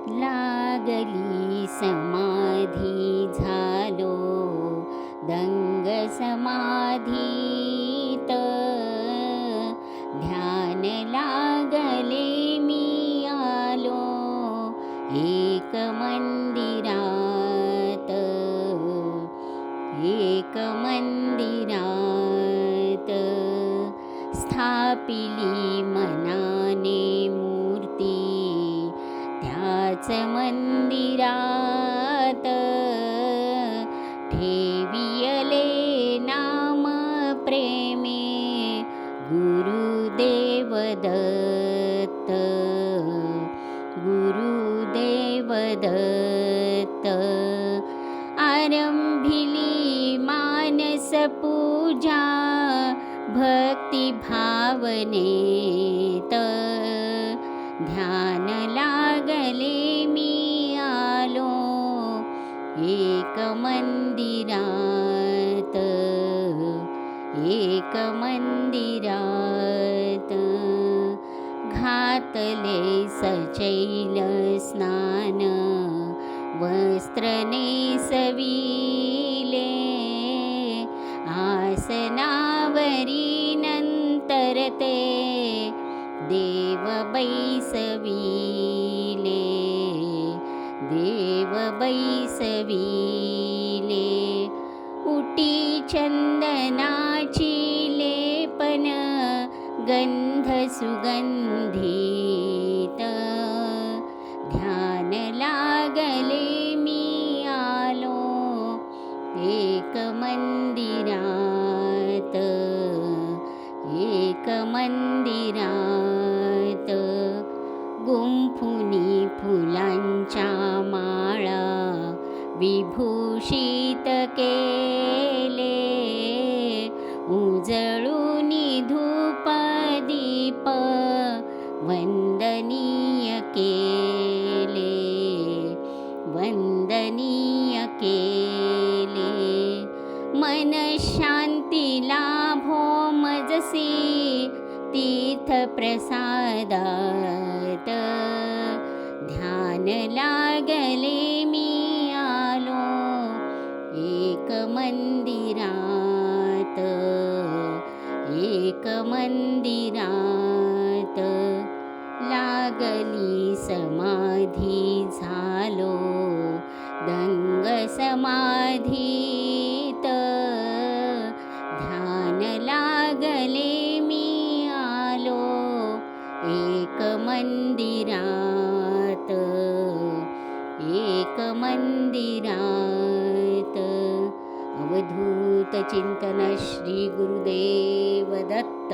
लागली समाधी झालो दंग समाधीत ध्यान लागले मी आलो एक मंदिरात स्थापिली मनाने मूर्ती त्याच मंदिरात ठेवियले नाम प्रेमे गुरुदेव दत्त आरंभिली मानस पूजा भक्ती भावनेत ध्यान लागले मी आलो एक मंदिरात घातले सचैल स्नान वस्त्र नेसविले आसनावरी नंतर ते देव बैसविले उटी चंदनाची लेपन गंध सुगंधित ध्यान लागले मी आलो एक मंदिरात गुंफुनी फुलांच्या माळा विभूषित केले उजळूनी धूप दीप वंदनीय केले मन शांती लाभो मजसी तीर्थ प्रसादात ध्यान लागले मी आलो एक मंदिरात लागली समाधी झालो दंग समाधीत ध्यान लागले मी आलो एक मंदिरात अवधूत चिंतन श्री गुरुदेव दत्त।